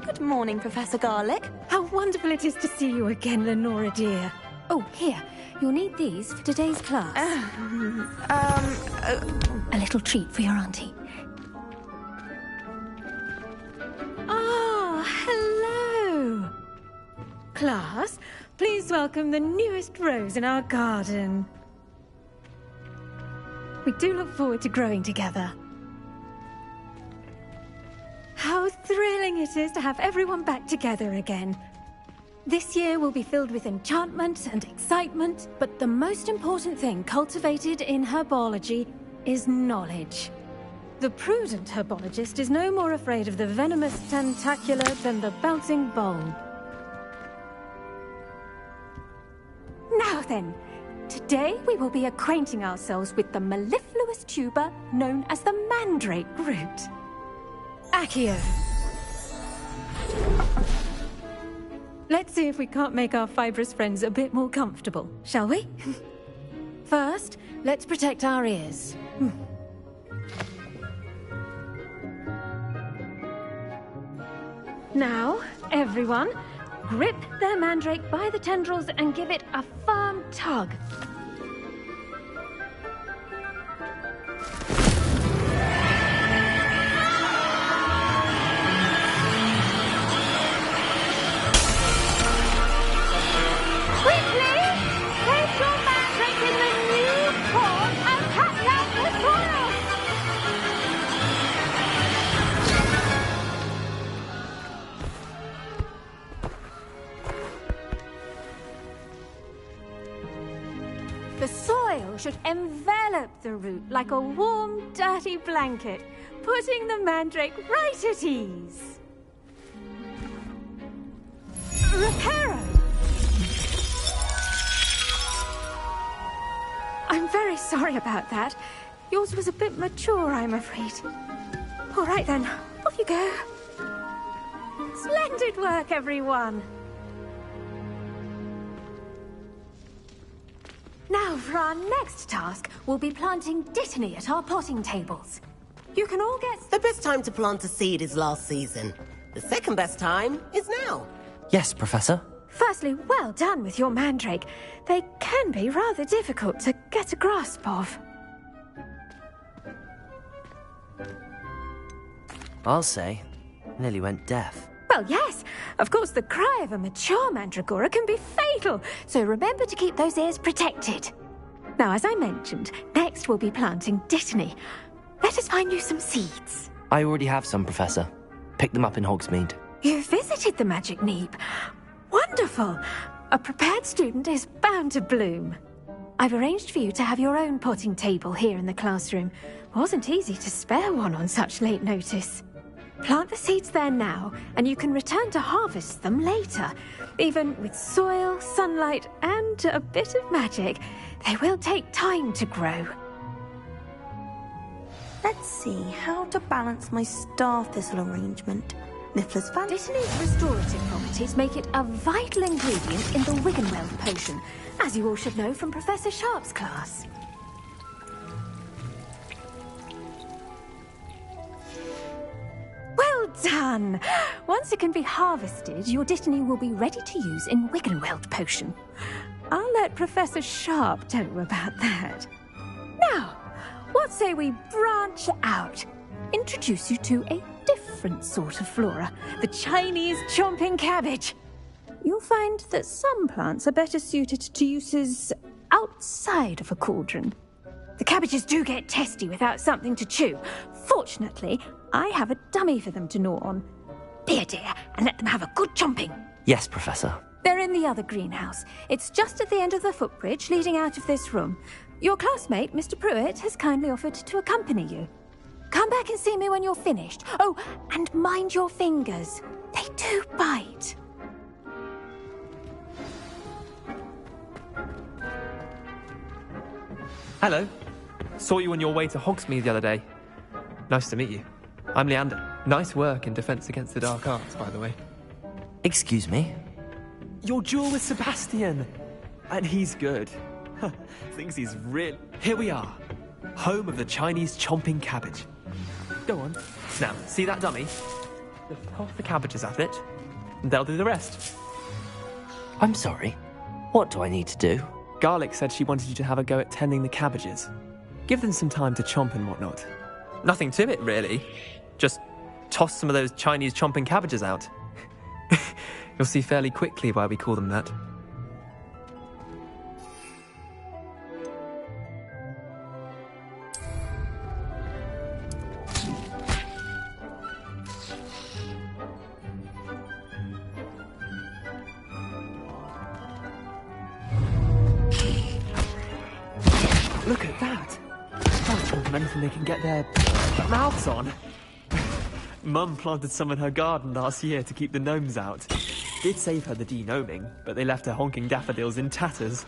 Good morning, Professor Garlic. How wonderful it is to see you again, Lenora dear. Oh, here. You'll need these for today's class. A little treat for your auntie. Ah, hello. Class, please welcome the newest rose in our garden. We do look forward to growing together. How thrilling it is to have everyone back together again. This year will be filled with enchantment and excitement, but the most important thing cultivated in herbology is knowledge. The prudent herbologist is no more afraid of the venomous tentacula than the bouncing bulb. Now then, today we will be acquainting ourselves with the mellifluous tuber known as the mandrake root. Accio. Let's see if we can't make our fibrous friends a bit more comfortable, shall we? First, let's protect our ears. Now, everyone, grip their mandrake by the tendrils and give it a firm tug. Quickly! Place your mandrake in the new pot and cut down the soil! The soil should envelop the root like a warm, dirty blanket, putting the mandrake right at ease. Reparo! I'm very sorry about that. Yours was a bit mature, I'm afraid. All right then, off you go. Splendid work, everyone. Now, for our next task, we'll be planting dittany at our potting tables. You can all get... The best time to plant a seed is last season. The second best time is now. Yes, Professor. Firstly, well done with your mandrake. They can be rather difficult to get a grasp of. I'll say, nearly went deaf. Well, yes. Of course, the cry of a mature mandragora can be fatal, so remember to keep those ears protected. Now, as I mentioned, next we'll be planting dittany. Let us find you some seeds. I already have some, Professor. Picked them up in Hogsmeade. You visited the Magic Neep. Wonderful! A prepared student is bound to bloom. I've arranged for you to have your own potting table here in the classroom. Wasn't easy to spare one on such late notice. Plant the seeds there now, and you can return to harvest them later. Even with soil, sunlight, and a bit of magic, they will take time to grow. Let's see how to balance my star thistle arrangement. Niffler's fan. Dittany's restorative properties make it a vital ingredient in the Wiggenweld potion, as you all should know from Professor Sharp's class. Well done! Once it can be harvested, your dittany will be ready to use in Wiggenweld potion. I'll let Professor Sharp tell you about that. Now, what say we branch out? Introduce you to a different sort of flora, the Chinese chomping cabbage. You'll find that some plants are better suited to uses outside of a cauldron. The cabbages do get testy without something to chew. Fortunately, I have a dummy for them to gnaw on. Be a dear and let them have a good chomping. Yes, Professor. They're in the other greenhouse. It's just at the end of the footbridge leading out of this room. Your classmate, Mr. Pruitt, has kindly offered to accompany you. Come back and see me when you're finished. Oh, and mind your fingers. They do bite. Hello. Saw you on your way to Hogsmeade the other day. Nice to meet you. I'm Leander. Nice work in Defense Against the Dark Arts, by the way. Excuse me? Your duel with Sebastian. And he's good. Thinks he's real. Here we are. Home of the Chinese chomping cabbage. Go on. Now, see that dummy? Just toss the cabbages at it, and they'll do the rest. I'm sorry. What do I need to do? Garlic said she wanted you to have a go at tending the cabbages. Give them some time to chomp and whatnot. Nothing to it, really. Just toss some of those Chinese chomping cabbages out. You'll see fairly quickly why we call them that. Look at that! Plants want anything they can get their mouths on. Mum planted some in her garden last year to keep the gnomes out. Did save her the de-gnoming, but they left her honking daffodils in tatters.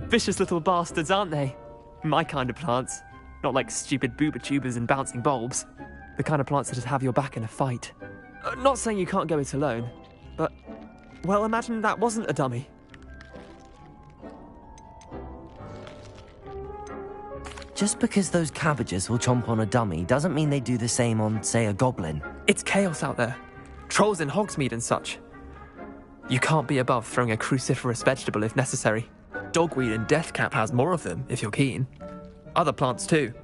Vicious little bastards, aren't they? My kind of plants. Not like stupid booba tubers and bouncing bulbs. The kind of plants that just have your back in a fight. Not saying you can't go it alone, but, well, imagine that wasn't a dummy. Just because those cabbages will chomp on a dummy doesn't mean they do the same on, say, a goblin. It's chaos out there. Trolls in Hogsmeade and such. You can't be above throwing a cruciferous vegetable if necessary. Dogweed and deathcap has more of them, if you're keen. Other plants too.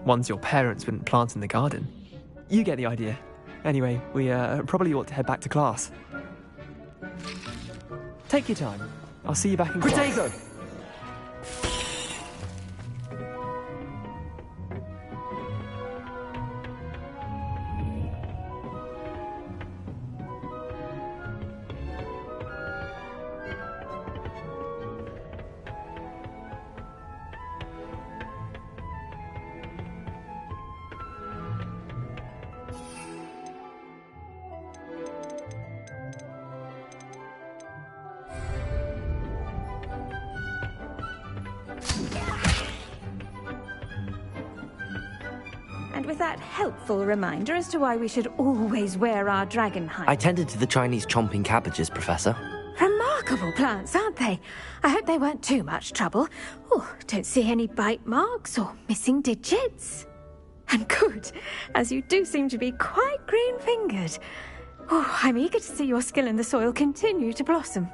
Ones your parents wouldn't plant in the garden. You get the idea. Anyway, we probably ought to head back to class. Take your time. I'll see you back in class. Protego! With that helpful reminder as to why we should always wear our dragon hide. I tended to the Chinese chomping cabbages, Professor. Remarkable plants, aren't they? I hope they weren't too much trouble. Oh, don't see any bite marks or missing digits. And good, as you do seem to be quite green-fingered. Oh, I'm eager to see your skill in the soil continue to blossom.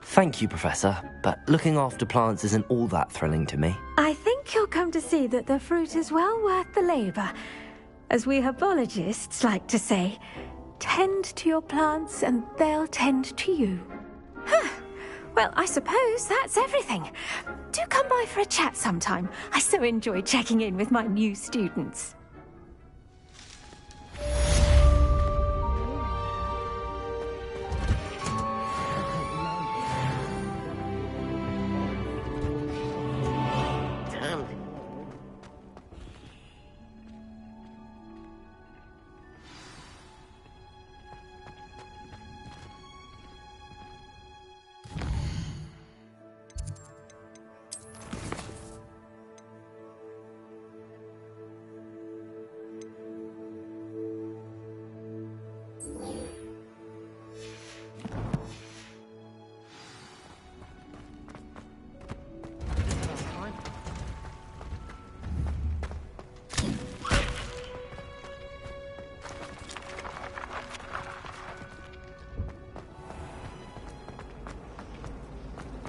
Thank you, Professor, but looking after plants isn't all that thrilling to me. I think you'll come to see that the fruit is well worth the labour. As we herbologists like to say, tend to your plants and they'll tend to you. Well, I suppose that's everything. Do come by for a chat sometime. I so enjoy checking in with my new students.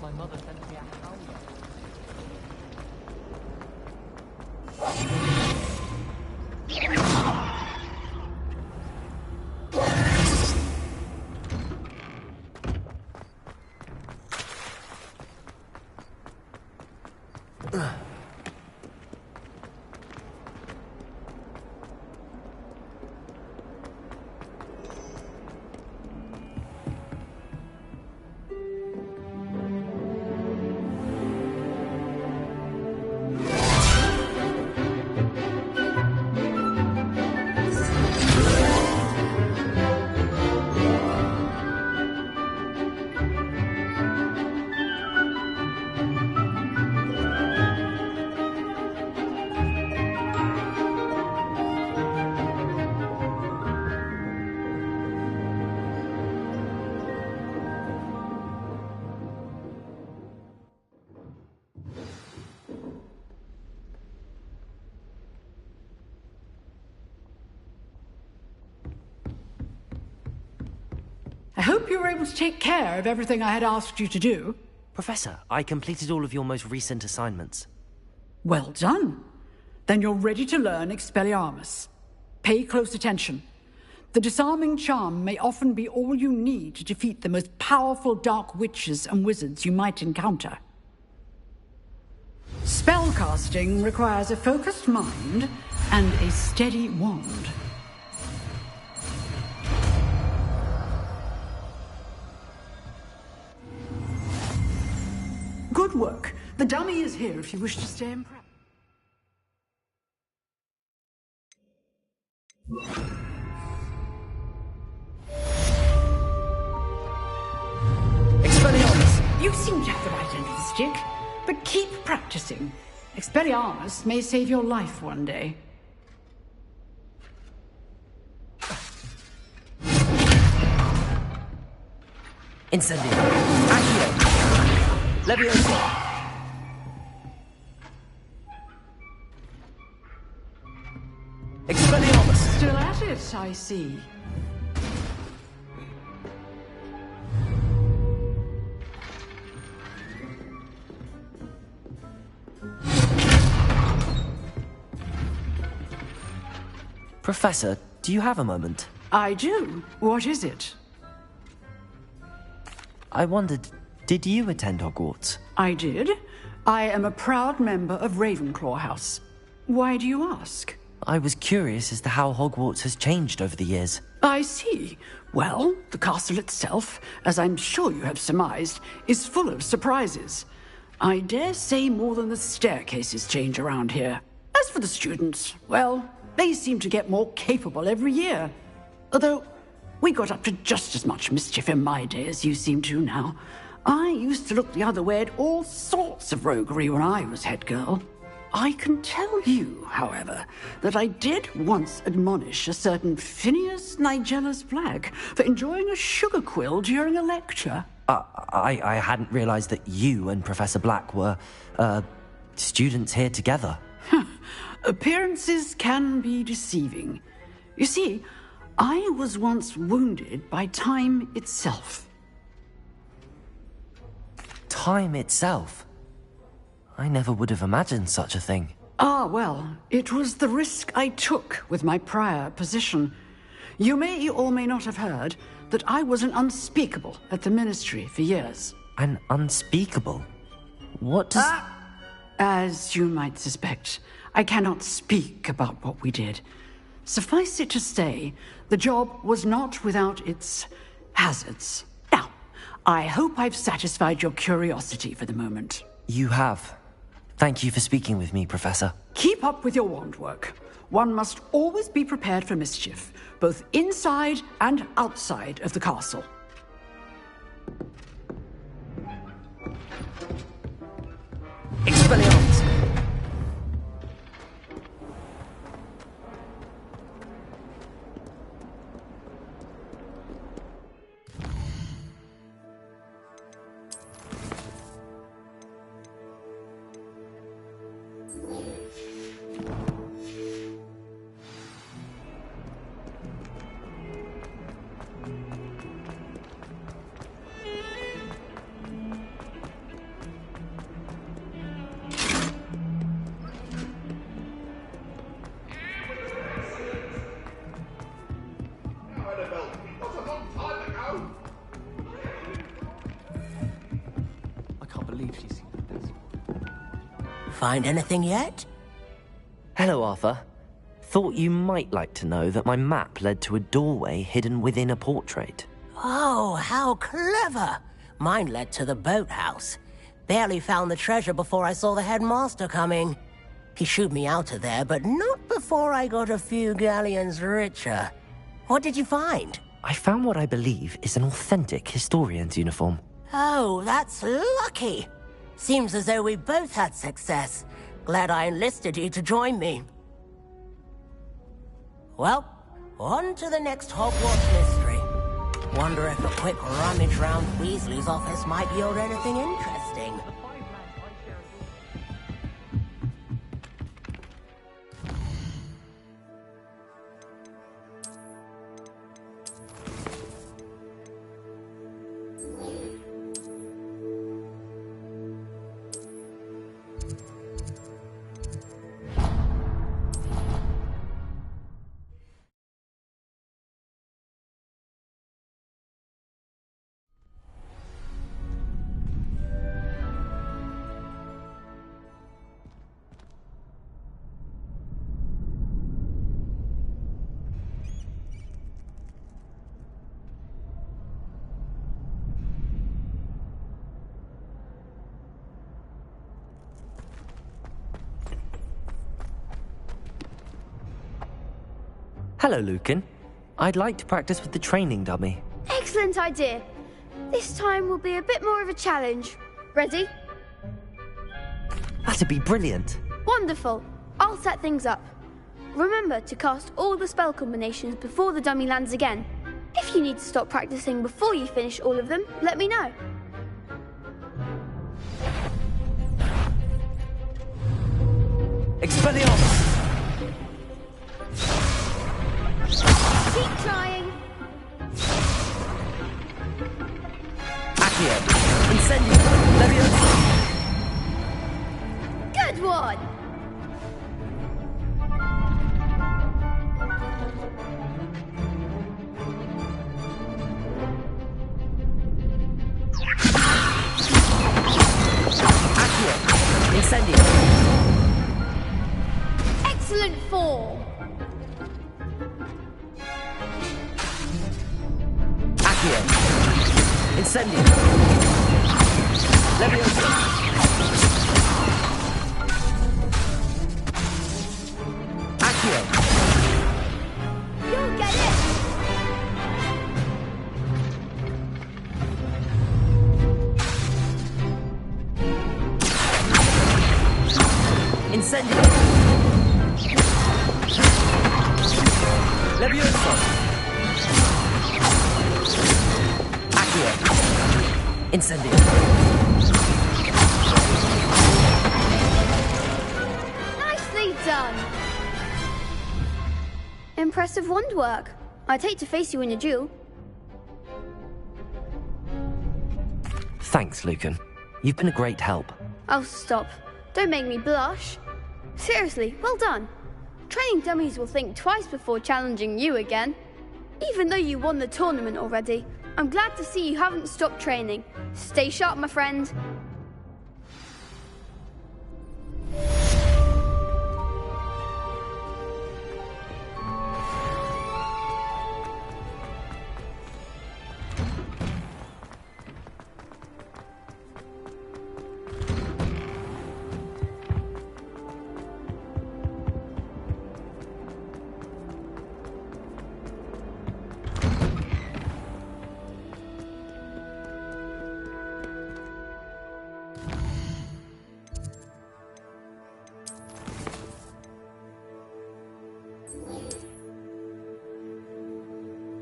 My mother sent me a hound. I hope you were able to take care of everything I had asked you to do. Professor, I completed all of your most recent assignments. Well done. Then you're ready to learn Expelliarmus. Pay close attention. The disarming charm may often be all you need to defeat the most powerful dark witches and wizards you might encounter. Spellcasting requires a focused mind and a steady wand. Good work. The dummy is here if you wish to stay and practice. Expelliarmus! You seem to have the right end of the stick, but keep practicing. Expelliarmus may save your life one day. Incendio. Accio. Leviosa. Expelliarmus. Still at it, I see. Professor, do you have a moment? I do. What is it? I wondered, did you attend Hogwarts? I did. I am a proud member of Ravenclaw House. Why do you ask? I was curious as to how Hogwarts has changed over the years. I see. Well, the castle itself, as I'm sure you have surmised, is full of surprises. I dare say more than the staircases change around here. As for the students, well, they seem to get more capable every year. Although, we got up to just as much mischief in my day as you seem to now. I used to look the other way at all sorts of roguery when I was head girl. I can tell you, however, that I did once admonish a certain Phineas Nigellus Black for enjoying a sugar quill during a lecture. I hadn't realized that you and Professor Black were, students here together. Appearances can be deceiving. You see, I was once wounded by time itself. Time itself? I never would have imagined such a thing. Ah, well, it was the risk I took with my prior position. You may or may not have heard that I was an unspeakable at the Ministry for years. An unspeakable? What does... As you might suspect, I cannot speak about what we did. Suffice it to say, the job was not without its hazards. Now, I hope I've satisfied your curiosity for the moment. You have. Thank you for speaking with me, Professor. Keep up with your wand work. One must always be prepared for mischief, both inside and outside of the castle. Expelliarmus! Find anything yet? Hello, Arthur. Thought you might like to know that my map led to a doorway hidden within a portrait. Oh, how clever! Mine led to the boathouse. Barely found the treasure before I saw the headmaster coming. He shooed me out of there, but not before I got a few galleons richer. What did you find? I found what I believe is an authentic historian's uniform. Oh, that's lucky. Seems as though we both had success. Glad I enlisted you to join me. Well, on to the next Hogwarts mystery. Wonder if a quick rummage round Weasley's office might yield anything interesting. Hello, Lucan. I'd like to practice with the training dummy. Excellent idea. This time will be a bit more of a challenge. Ready? That'd be brilliant. Wonderful. I'll set things up. Remember to cast all the spell combinations before the dummy lands again. If you need to stop practicing before you finish all of them, let me know. Expelliarmus! Keep trying. Accio! Incendio! Leviosa! Good one! Accio! Incendio! Excellent form! Accio! Incendio! Leviosa! Accio! You'll get it! Incendio! Leviosa! Accio! Incendio! Nicely done! Impressive wand work. I'd hate to face you in a duel. Thanks, Lucan. You've been a great help. Oh, stop. Don't make me blush. Seriously, well done. Training dummies will think twice before challenging you again. Even though you won the tournament already, I'm glad to see you haven't stopped training. Stay sharp, my friend.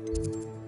you